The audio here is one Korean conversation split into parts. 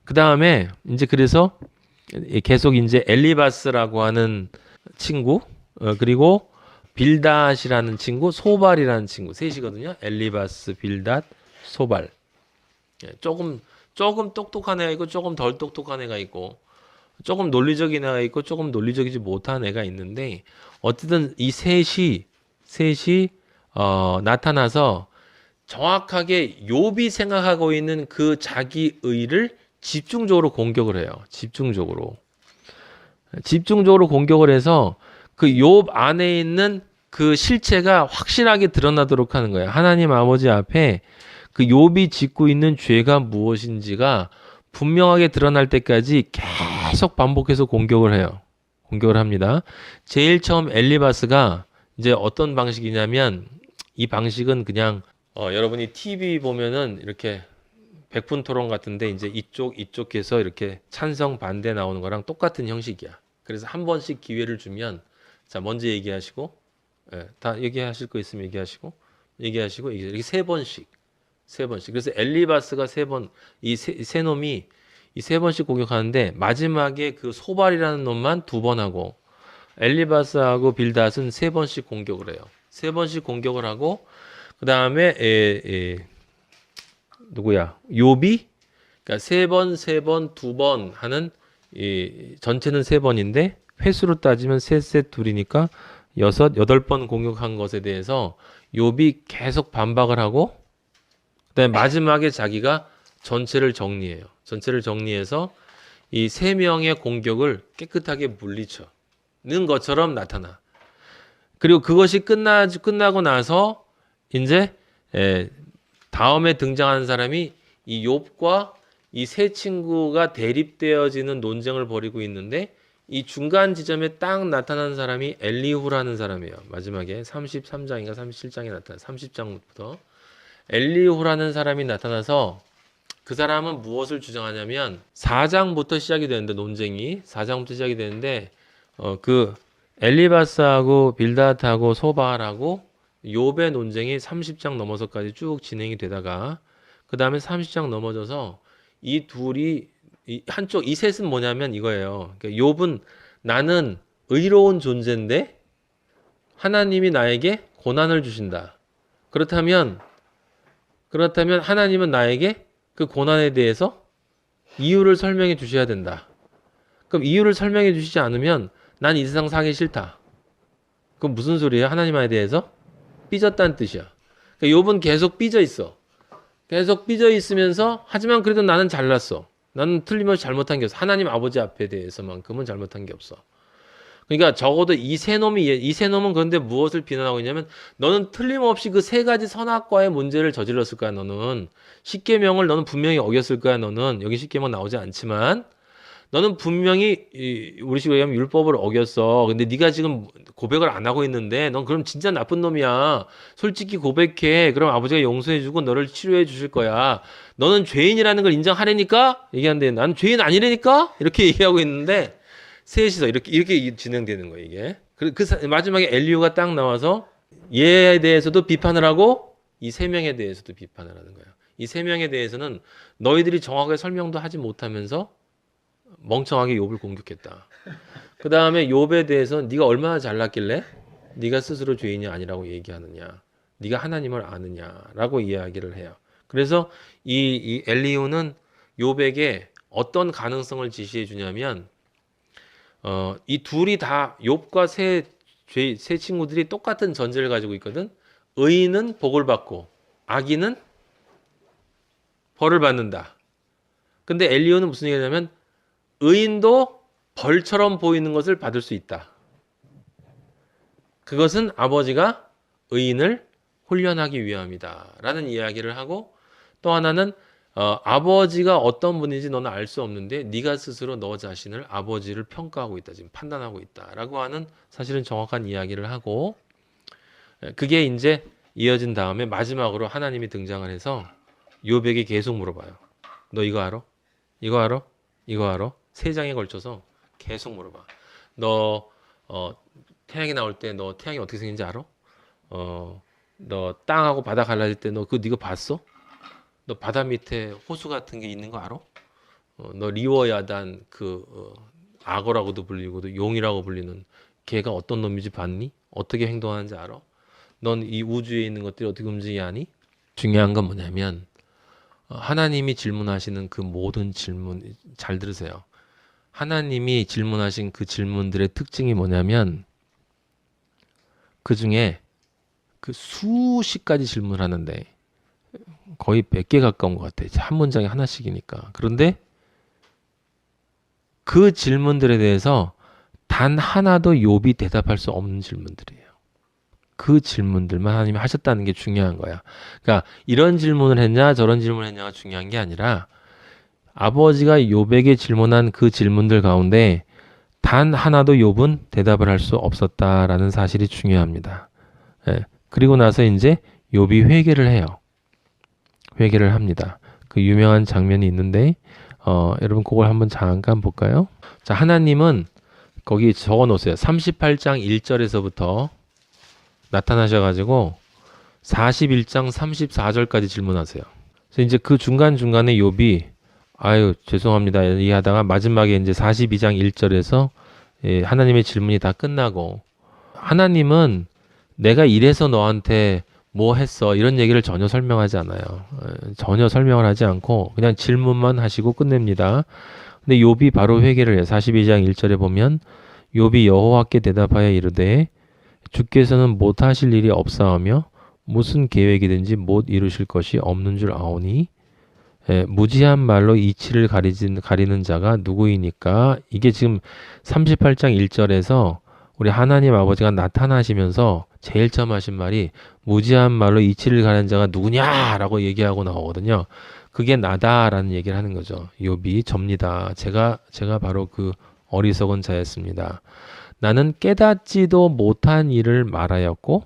그 다음에 이제 그래서 계속 이제 엘리바스라고 하는 친구, 그리고 빌닷이라는 친구, 소발이라는 친구 셋이거든요. 엘리바스, 빌닷, 소발. 조금 똑똑한 애가 있고 조금 덜 똑똑한 애가 있고 조금 논리적인 애가 있고 조금 논리적이지 못한 애가 있는데 어쨌든 이 셋이 나타나서 정확하게 욥이 생각하고 있는 그 자기 의를 집중적으로 공격을 해요. 집중적으로 공격을 해서 그 욥 안에 있는 그 실체가 확실하게 드러나도록 하는 거예요. 하나님 아버지 앞에 그 욥이 짓고 있는 죄가 무엇인지가 분명하게 드러날 때까지 계속 반복해서 공격을 해요. 공격을 합니다. 제일 처음 엘리바스가 이제 어떤 방식이냐면 이 방식은 그냥 여러분이 TV 보면은 이렇게 백분 토론 같은데 이제 이쪽에서 이렇게 찬성 반대 나오는 거랑 똑같은 형식이야. 그래서 한 번씩 기회를 주면 자 먼저 얘기하시고 다 얘기하실 거 있으면 얘기하시고 이렇게 세 번씩. 그래서 엘리바스가 세 번, 세 놈이 이 세 번씩 공격하는데 마지막에 그 소발이라는 놈만 두 번 하고 엘리바스하고 빌닷은 세 번씩 공격을 해요. 세 번씩 공격을 하고 그 다음에 누구야? 욥이 그러니까 세 번, 두 번 하는 전체는 세 번인데 횟수로 따지면 셋 둘이니까 여덟 번 공격한 것에 대해서 욥이 계속 반박을 하고 그다음에 마지막에 자기가 전체를 정리해요. 전체를 정리해서 이 세 명의 공격을 깨끗하게 물리쳐는 것처럼 나타나. 그리고 그것이 끝나고 나서 이제 다음에 등장하는 사람이 이 욥과 이 세 친구가 대립되어지는 논쟁을 벌이고 있는데 이 중간 지점에 딱 나타난 사람이 엘리후라는 사람이에요. 마지막에 33장인가 37장에 나타나 30장부터 엘리후라는 사람이 나타나서 그 사람은 무엇을 주장하냐면 4장부터 시작이 되는데 논쟁이 4장부터 시작이 되는데 그 엘리바스하고 빌닷하고 소발하고 욥의 논쟁이 30장 넘어서까지 쭉 진행이 되다가 그 다음에 30장 넘어져서 이 둘이 이 셋은 뭐냐면 이거예요. 그러니까 욥은 나는 의로운 존재인데 하나님이 나에게 고난을 주신다. 그렇다면 하나님은 나에게 그 고난에 대해서 이유를 설명해 주셔야 된다. 그럼 이유를 설명해 주시지 않으면 난 이 세상 살기 싫다. 그럼 무슨 소리예요? 하나님에 대해서 삐졌다는 뜻이야. 그러니까 욥은 계속 삐져 있어. 계속 삐져 있으면서 하지만 그래도 나는 잘났어. 나는 틀림없이 잘못한 게 없어. 하나님 아버지 앞에 대해서만큼은 잘못한 게 없어. 그러니까 적어도 이 세 놈은 그런데 무엇을 비난하고 있냐면 너는 틀림없이 그 세 가지 선악과의 문제를 저질렀을 거야. 너는 십계명을 너는 분명히 어겼을 거야. 너는 여기 십계명 나오지 않지만 너는 분명히 우리식으로 얘기하면 율법을 어겼어. 근데 네가 지금 고백을 안 하고 있는데 넌 그럼 진짜 나쁜 놈이야. 솔직히 고백해. 그럼 아버지가 용서해주고 너를 치료해 주실 거야. 너는 죄인이라는 걸 인정하려니까 얘기하는데 나는 죄인 아니라니까 이렇게 얘기하고 있는데 셋이서 이렇게 진행되는 거예요 이게. 마지막에 엘리후가 딱 나와서 얘에 대해서도 비판을 하고 이 세 명에 대해서도 비판을 하는 거예요. 이 세 명에 대해서는 너희들이 정확하게 설명도 하지 못하면서 멍청하게 욥을 공격했다. 그 다음에 욥에 대해서는 네가 얼마나 잘났길래 네가 스스로 죄인이 아니라고 얘기하느냐. 네가 하나님을 아느냐라고 이야기를 해요. 그래서 이 엘리후는 욥에게 어떤 가능성을 제시해 주냐면 이 둘이 다 욥과 세 친구들이 똑같은 전제를 가지고 있거든. 의인은 복을 받고 악인은 벌을 받는다. 근데 엘리후는 무슨 얘기냐면 의인도 벌처럼 보이는 것을 받을 수 있다. 그것은 아버지가 의인을 훈련하기 위함이다. 라는 이야기를 하고 또 하나는 아버지가 어떤 분인지 너는 알 수 없는데 네가 스스로 너 자신을 아버지를 평가하고 있다. 지금 판단하고 있다. 라고 하는 사실은 정확한 이야기를 하고 그게 이제 이어진 다음에 마지막으로 하나님이 등장을 해서 욥에게 계속 물어봐요. 너 이거 알아? 이거 알아? 이거 알아? 세 장에 걸쳐서 계속 물어봐. 너 태양이 나올 때 너 태양이 어떻게 생긴지 알아? 너 땅하고 바다 갈라질 때 너 네가 봤어? 너 바다 밑에 호수 같은 게 있는 거 알아? 너 리워야단 악어라고도 불리고 또 용이라고 불리는 걔가 어떤 놈인지 봤니? 어떻게 행동하는지 알아? 넌 이 우주에 있는 것들이 어떻게 움직이니 아니? 중요한 건 뭐냐면 하나님이 질문하시는 그 모든 질문 잘 들으세요. 하나님이 질문하신 그 질문들의 특징이 뭐냐면 그 중에 그 수십 가지 질문을 하는데 거의 100개 가까운 것 같아요. 한 문장에 하나씩이니까. 그런데 그 질문들에 대해서 단 하나도 욥이 대답할 수 없는 질문들이에요. 그 질문들만 하나님이 하셨다는 게 중요한 거야. 그러니까 이런 질문을 했냐 저런 질문을 했냐가 중요한 게 아니라 아버지가 욥에게 질문한 그 질문들 가운데 단 하나도 욥은 대답을 할 수 없었다라는 사실이 중요합니다. 예. 그리고 나서 이제 욥이 회개를 해요. 회개를 합니다. 그 유명한 장면이 있는데 여러분 그걸 한번 잠깐 볼까요? 자, 하나님은 거기 적어 놓으세요. 38장 1절에서부터 나타나셔가지고 41장 34절까지 질문하세요. 그래서 이제 그 중간중간에 욥이 아유 죄송합니다 이해하다가 마지막에 이제 42장 1절에서 하나님의 질문이 다 끝나고 하나님은 내가 이래서 너한테 뭐 했어 이런 얘기를 전혀 설명하지 않아요. 전혀 설명을 하지 않고 그냥 질문만 하시고 끝냅니다. 근데 욥이 바로 회개를 해요. 42장 1절에 보면 욥이 여호와께 대답하여 이르되 주께서는 못하실 일이 없사오며 무슨 계획이든지 못 이루실 것이 없는 줄 아오니 무지한 말로 이치를 가리는 자가 누구이니까. 이게 지금 38장 1절에서 우리 하나님 아버지가 나타나시면서 제일 처음 하신 말이 무지한 말로 이치를 가리는 자가 누구냐라고 얘기하고 나오거든요. 그게 나다라는 얘기를 하는 거죠. 욥이 접니다. 제가 바로 그 어리석은 자였습니다. 나는 깨닫지도 못한 일을 말하였고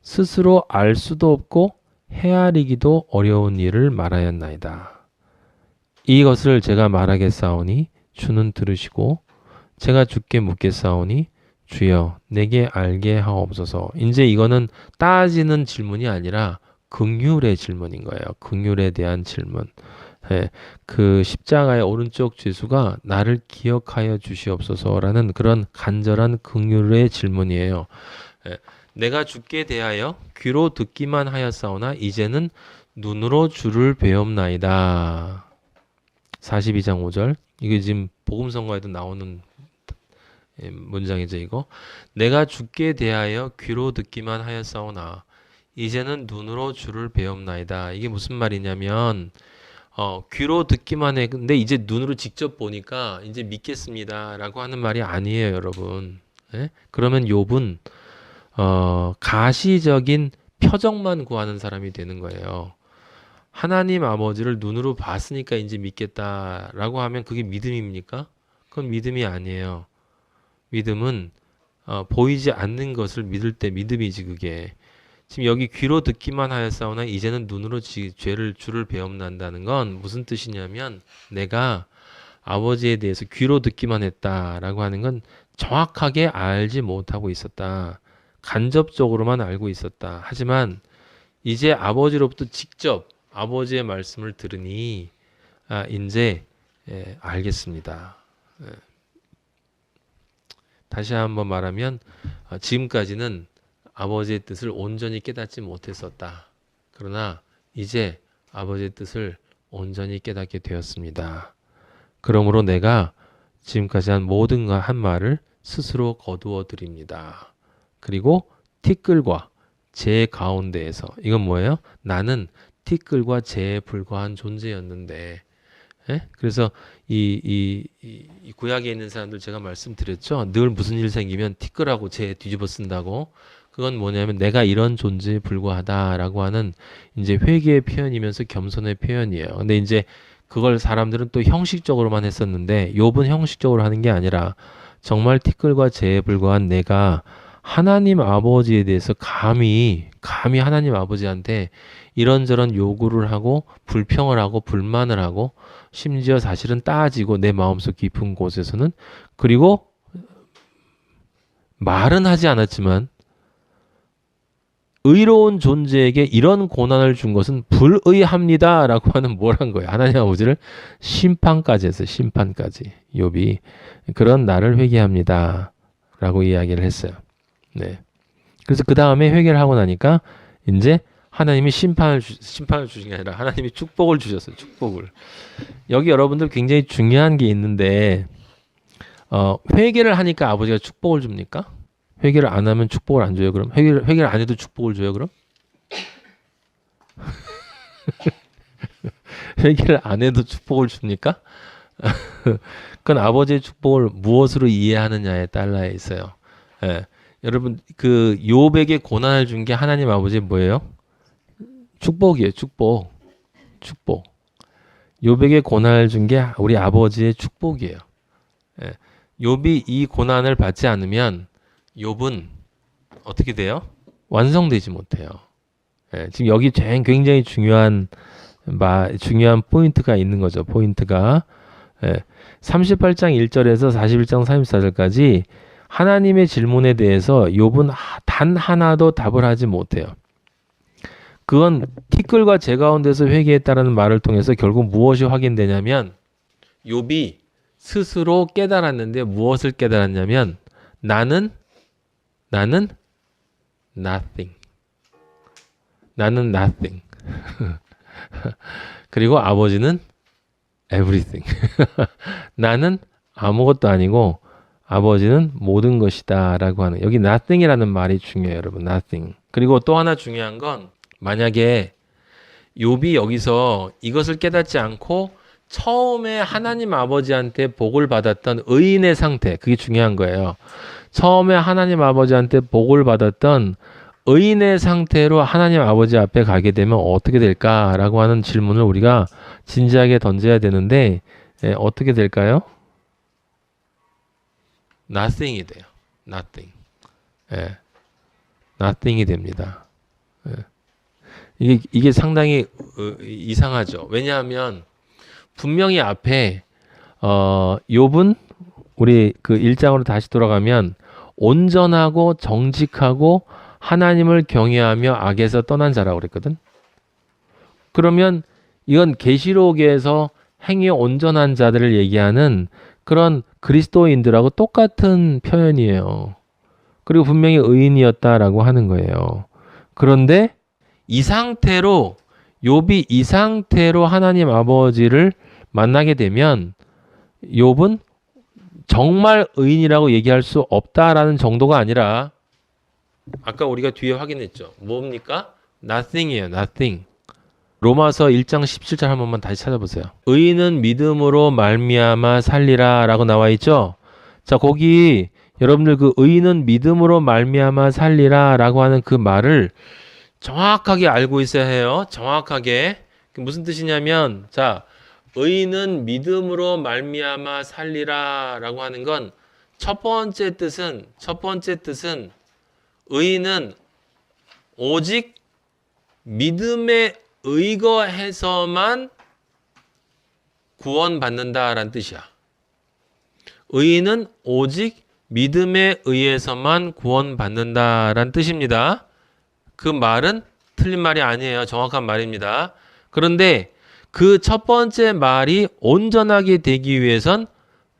스스로 알 수도 없고 헤아리기도 어려운 일을 말하였나이다. 이것을 제가 말하겠사오니 주는 들으시고 제가 주께 묻겠사오니 주여 내게 알게 하옵소서. 이제 이거는 따지는 질문이 아니라 긍휼의 질문인 거예요. 긍휼에 대한 질문. 그 십자가의 오른쪽 죄수가 나를 기억하여 주시옵소서라는 그런 간절한 긍휼의 질문이에요. 내가 주께 대하여 귀로 듣기만 하였사오나 이제는 눈으로 주를 배옵나이다. 42장 5절. 이게 지금 복음성가에도 나오는 문장이죠, 이거. 내가 주께 대하여 귀로 듣기만 하였사오나 이제는 눈으로 주를 배옵나이다. 이게 무슨 말이냐면 귀로 듣기만 해. 근데 이제 눈으로 직접 보니까 이제 믿겠습니다라고 하는 말이 아니에요, 여러분. 그러면 욥은 가시적인 표적만 구하는 사람이 되는 거예요. 하나님 아버지를 눈으로 봤으니까 이제 믿겠다라고 하면 그게 믿음입니까? 그건 믿음이 아니에요. 믿음은 보이지 않는 것을 믿을 때 믿음이지 그게. 지금 여기 귀로 듣기만 하였사오나 이제는 눈으로 주를 배움난다는 건 무슨 뜻이냐면 내가 아버지에 대해서 귀로 듣기만 했다라고 하는 건 정확하게 알지 못하고 있었다. 간접적으로만 알고 있었다. 하지만 이제 아버지로부터 직접 아버지의 말씀을 들으니 이제 알겠습니다. 다시 한번 말하면 지금까지는 아버지의 뜻을 온전히 깨닫지 못했었다. 그러나 이제 아버지의 뜻을 온전히 깨닫게 되었습니다. 그러므로 내가 지금까지 한 모든 한 말을 스스로 거두어 드립니다. 그리고 티끌과 재 가운데에서 이건 뭐예요? 나는 티끌과 재에 불과한 존재였는데 그래서 이 구약에 있는 사람들 제가 말씀드렸죠. 늘 무슨 일 생기면 티끌하고 재 뒤집어 쓴다고. 그건 뭐냐면 내가 이런 존재에 불과하다라고 하는 이제 회개의 표현이면서 겸손의 표현이에요. 근데 이제 그걸 사람들은 또 형식적으로만 했었는데 욥은 형식적으로 하는 게 아니라 정말 티끌과 재에 불과한 내가 하나님 아버지에 대해서 감히 하나님 아버지한테 이런저런 요구를 하고 불평을 하고 불만을 하고 심지어 사실은 따지고 내 마음속 깊은 곳에서는 그리고 말은 하지 않았지만 의로운 존재에게 이런 고난을 준 것은 불의합니다 라고 하는 뭘 한 거예요. 하나님 아버지를 심판까지 했어요. 심판까지. 욥이 그런 나를 회개합니다 라고 이야기를 했어요. 네. 그래서 그 다음에 회개를 하고 나니까 이제 하나님이 심판을 주신 게 아니라 하나님이 축복을 주셨어요. 축복을. 여기 여러분들 굉장히 중요한 게 있는데 회개를 하니까 아버지가 축복을 줍니까? 회개를 안 하면 축복을 안 줘요, 그럼? 회개를 안 해도 축복을 줘요, 그럼? 회개를 안 해도 축복을 줍니까? 그건 아버지의 축복을 무엇으로 이해하느냐에 달라 있어요. 예. 여러분, 그 욥에게 고난을 준 게 하나님 아버지의 뭐예요? 축복이에요, 축복. 축복. 욥에게 고난을 준 게 우리 아버지의 축복이에요. 예. 욥이 이 고난을 받지 않으면 욥은 어떻게 돼요? 완성되지 못해요. 예, 지금 여기 굉장히 중요한 포인트가 있는 거죠. 포인트가 38장 1절에서 41장 34절까지 하나님의 질문에 대해서 욥은 단 하나도 답을 하지 못해요. 그건 티끌과 재 가운데서 회개했다라는 말을 통해서 결국 무엇이 확인되냐면 욥이 스스로 깨달았는데 무엇을 깨달았냐면 나는 nothing. 나는 nothing. 그리고 아버지는 everything. 나는 아무것도 아니고 아버지는 모든 것이다 라고 하는 여기 nothing이라는 말이 중요해요, 여러분. nothing. 그리고 또 하나 중요한 건 만약에 욥이 여기서 이것을 깨닫지 않고 처음에 하나님 아버지한테 복을 받았던 의인의 상태, 그게 중요한 거예요. 처음에 하나님 아버지한테 복을 받았던 의인의 상태로 하나님 아버지 앞에 가게 되면 어떻게 될까라고 하는 질문을 우리가 진지하게 던져야 되는데 어떻게 될까요? nothing이 돼요. nothing. nothing이 됩니다. 이게 상당히 이상하죠. 왜냐하면 분명히 앞에 욥은 우리 그 1장으로 다시 돌아가면 온전하고 정직하고 하나님을 경외하며 악에서 떠난 자라고 그랬거든. 그러면 이건 계시록에서 행위 온전한 자들을 얘기하는 그런 그리스도인들하고 똑같은 표현이에요. 그리고 분명히 의인이었다라고 하는 거예요. 그런데 이 상태로 욥이 이 상태로 하나님 아버지를 만나게 되면 욥은 정말 의인이라고 얘기할 수 없다라는 정도가 아니라 아까 우리가 뒤에 확인했죠. 뭡니까? nothing이에요. nothing. 로마서 1장 17절 한 번만 다시 찾아보세요. 의인은 믿음으로 말미암아 살리라 라고 나와 있죠. 자, 거기 여러분들 그 의인은 믿음으로 말미암아 살리라 라고 하는 그 말을 정확하게 알고 있어야 해요. 정확하게. 무슨 뜻이냐면 자, 의인은 믿음으로 말미암아 살리라 라고 하는 건 첫 번째 뜻은 의인은 오직 믿음에 의거해서만 구원받는다라는 뜻이야. 의인은 오직 믿음에 의해서만 구원받는다라는 뜻입니다. 그 말은 틀린 말이 아니에요. 정확한 말입니다. 그런데 그 첫 번째 말이 온전하게 되기 위해선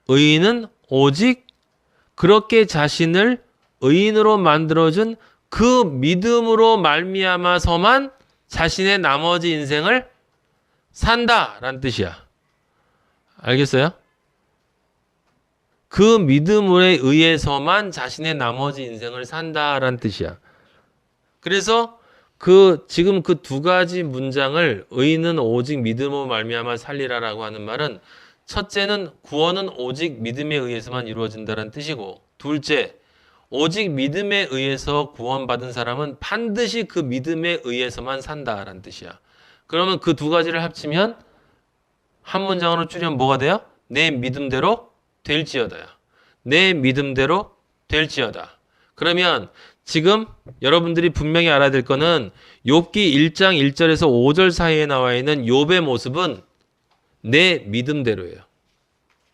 의인은 오직 그렇게 자신을 의인으로 만들어준 그 믿음으로 말미암아서만 자신의 나머지 인생을 산다라는 뜻이야. 알겠어요? 그 믿음에 의해서만 자신의 나머지 인생을 산다라는 뜻이야. 그래서 지금 그 두 가지 문장을 의인은 오직 믿음으로 말미암아 살리라라고 하는 말은 첫째는 구원은 오직 믿음에 의해서만 이루어진다는 뜻이고 둘째 오직 믿음에 의해서 구원받은 사람은 반드시 그 믿음에 의해서만 산다라는 뜻이야. 그러면 그 두 가지를 합치면 한 문장으로 줄이면 뭐가 돼요? 내 믿음대로 될지어다야. 내 믿음대로 될지어다. 그러면 지금 여러분들이 분명히 알아야 될 거는 욥기 1장 1절에서 5절 사이에 나와 있는 욥의 모습은 내 믿음대로예요.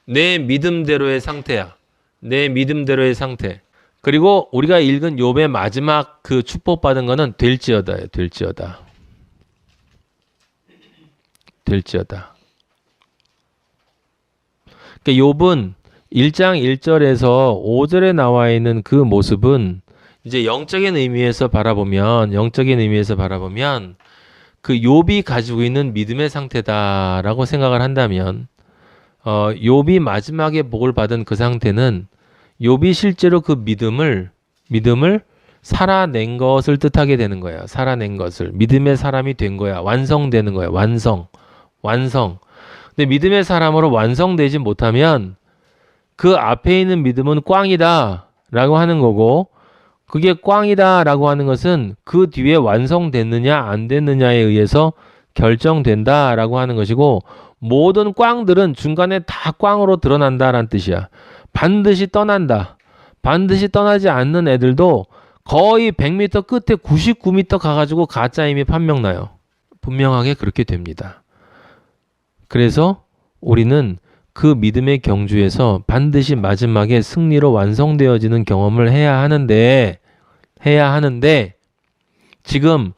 내 믿음대로의 상태야. 내 믿음대로의 상태. 그리고 우리가 읽은 욥의 마지막 그 축복받은 거는 될지어다예요. 될지어다. 될지어다. 그러니까 욥은 1장 1절에서 5절에 나와 있는 그 모습은 이제 영적인 의미에서 바라보면 그 욥이 가지고 있는 믿음의 상태다라고 생각을 한다면 욥이 마지막에 복을 받은 그 상태는 욥이 실제로 그 믿음을 살아낸 것을 뜻하게 되는 거예요. 살아낸 것을. 믿음의 사람이 된 거야. 완성되는 거야. 완성. 근데 믿음의 사람으로 완성되지 못하면 그 앞에 있는 믿음은 꽝이다 라고 하는 거고, 그게 꽝이다 라고 하는 것은 그 뒤에 완성됐느냐 안 됐느냐에 의해서 결정된다 라고 하는 것이고, 모든 꽝들은 중간에 다 꽝으로 드러난다라는 뜻이야. 반드시 떠난다. 반드시 떠나지 않는 애들도 거의 100m 끝에 99m 가가지고 가짜임이 판명나요. 분명하게 그렇게 됩니다. 그래서 우리는 그 믿음의 경주에서 반드시 마지막에 승리로 완성되어지는 경험을 해야 하는데 지금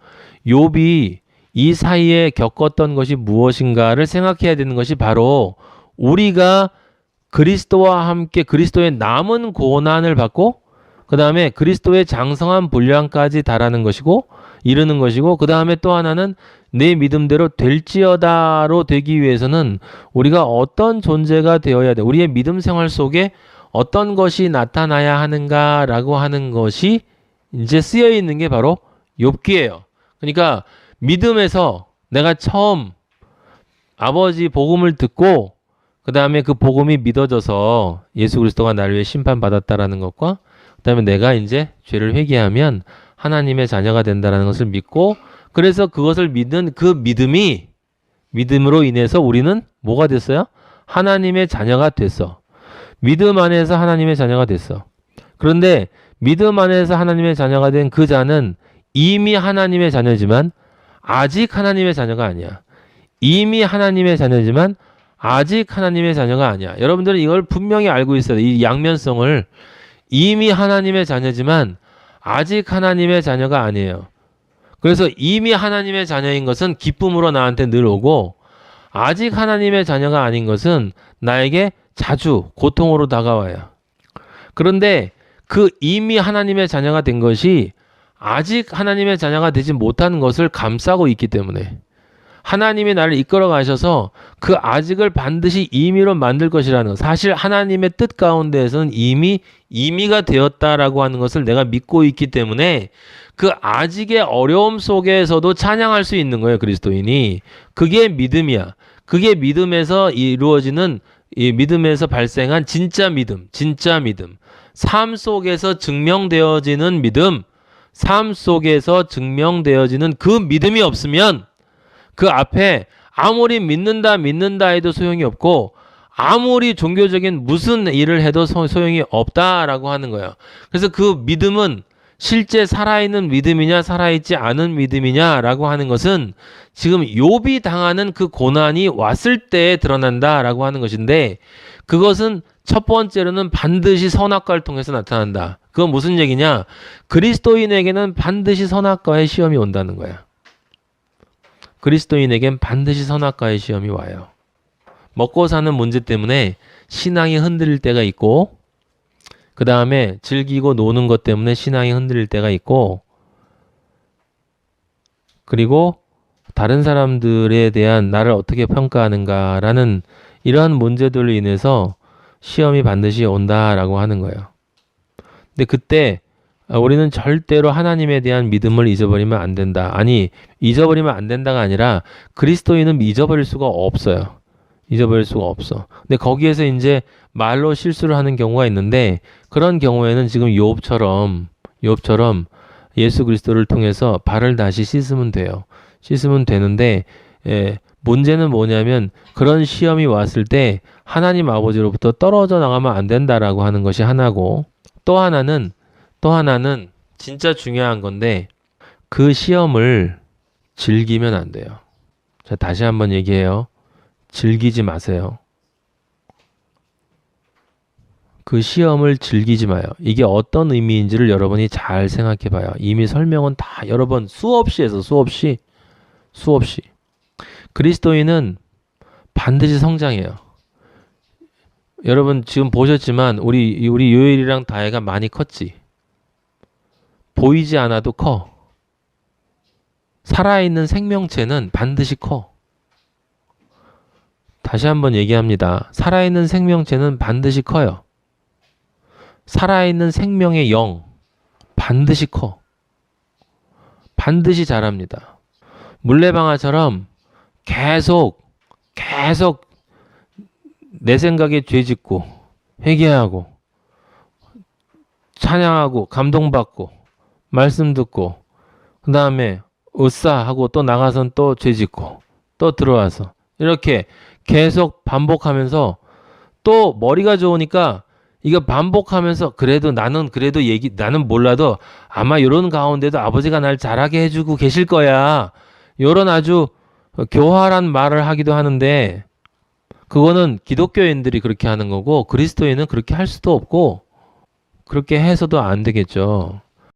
욥이 이 사이에 겪었던 것이 무엇인가를 생각해야 되는 것이 바로 우리가 그리스도와 함께 그리스도의 남은 고난을 받고 그 다음에 그리스도의 장성한 분량까지 이르는 것이고 그 다음에 또 하나는 내 믿음대로 될지어다로 되기 위해서는 우리가 어떤 존재가 되어야 돼. 우리의 믿음 생활 속에 어떤 것이 나타나야 하는가라고 하는 것이 이제 쓰여 있는 게 바로 욥기예요. 그러니까 믿음에서 내가 처음 아버지 복음을 듣고 그 다음에 그 복음이 믿어져서 예수 그리스도가 나를 위해 심판받았다라는 것과 그 다음에 내가 이제 죄를 회개하면 하나님의 자녀가 된다는 것을 믿고 그래서 그것을 믿는 그 믿음으로 인해서 우리는 뭐가 됐어요? 하나님의 자녀가 됐어. 믿음 안에서 하나님의 자녀가 됐어. 그런데 믿음 안에서 하나님의 자녀가 된 그 자는 이미 하나님의 자녀지만 아직 하나님의 자녀가 아니야. 이미 하나님의 자녀지만 아직 하나님의 자녀가 아니야. 여러분들은 이걸 분명히 알고 있어요. 이 양면성을. 이미 하나님의 자녀지만 아직 하나님의 자녀가 아니에요. 그래서 이미 하나님의 자녀인 것은 기쁨으로 나한테 늘 오고 아직 하나님의 자녀가 아닌 것은 나에게 자주 고통으로 다가와요. 그런데 그 이미 하나님의 자녀가 된 것이 아직 하나님의 자녀가 되지 못한 것을 감싸고 있기 때문에 하나님이 나를 이끌어 가셔서 그 아직을 반드시 임의로 만들 것이라는 것. 사실 하나님의 뜻 가운데에서는 임의가 되었다라고 하는 것을 내가 믿고 있기 때문에 그 아직의 어려움 속에서도 찬양할 수 있는 거예요. 그리스도인이. 그게 믿음이야. 그게 믿음에서 이루어지는 이 믿음에서 발생한 진짜 믿음. 삶 속에서 증명되어지는 믿음. 삶 속에서 증명되어지는 그 믿음이 없으면 그 앞에 아무리 믿는다 해도 소용이 없고 아무리 종교적인 무슨 일을 해도 소용이 없다라고 하는 거예요. 그래서 그 믿음은 실제 살아있는 믿음이냐 살아있지 않은 믿음이냐라고 하는 것은 지금 욥이 당하는 그 고난이 왔을 때 드러난다라고 하는 것인데 그것은 첫 번째로는 반드시 선악과를 통해서 나타난다. 그건 무슨 얘기냐? 그리스도인에게는 반드시 선악과의 시험이 온다는 거야. 그리스도인에겐 반드시 선악과의 시험이 와요. 먹고 사는 문제 때문에 신앙이 흔들릴 때가 있고 그 다음에 즐기고 노는 것 때문에 신앙이 흔들릴 때가 있고 그리고 다른 사람들에 대한 나를 어떻게 평가하는가라는 이러한 문제들로 인해서 시험이 반드시 온다라고 하는 거예요. 근데 그때 우리는 절대로 하나님에 대한 믿음을 잊어버리면 안 된다. 아니, 잊어버리면 안 된다가 아니라 그리스도인은 잊어버릴 수가 없어요. 잊어버릴 수가 없어. 근데 거기에서 이제 말로 실수를 하는 경우가 있는데 그런 경우에는 지금 욥처럼 예수 그리스도를 통해서 발을 다시 씻으면 돼요. 씻으면 되는데 문제는 뭐냐면 그런 시험이 왔을 때 하나님 아버지로부터 떨어져 나가면 안 된다라고 하는 것이 하나고 또 하나는 진짜 중요한 건데 그 시험을 즐기면 안 돼요. 자, 다시 한번 얘기해요. 즐기지 마세요. 그 시험을 즐기지 마요. 이게 어떤 의미인지를 여러분이 잘 생각해 봐요. 이미 설명은 다 여러 번 수없이 해서 수없이. 그리스도인은 반드시 성장해요. 여러분 지금 보셨지만 우리 요엘이랑 다혜가 많이 컸지. 보이지 않아도 커. 살아있는 생명체는 반드시 커. 다시 한번 얘기합니다. 살아있는 생명체는 반드시 커요. 살아있는 생명의 영 반드시 커. 반드시 자랍니다. 물레방아처럼 계속 내 생각에 죄짓고 회개하고 찬양하고 감동받고 말씀 듣고 그 다음에 으싸 하고 또 나가선 또 죄짓고 또 들어와서 이렇게 계속 반복하면서 또 머리가 좋으니까 이거 반복하면서 그래도 나는 몰라도 아마 이런 가운데도 아버지가 날 잘하게 해주고 계실 거야. 이런 아주 교활한 말을 하기도 하는데 그거는 기독교인들이 그렇게 하는 거고 그리스도인은 그렇게 할 수도 없고 그렇게 해서도 안 되겠죠.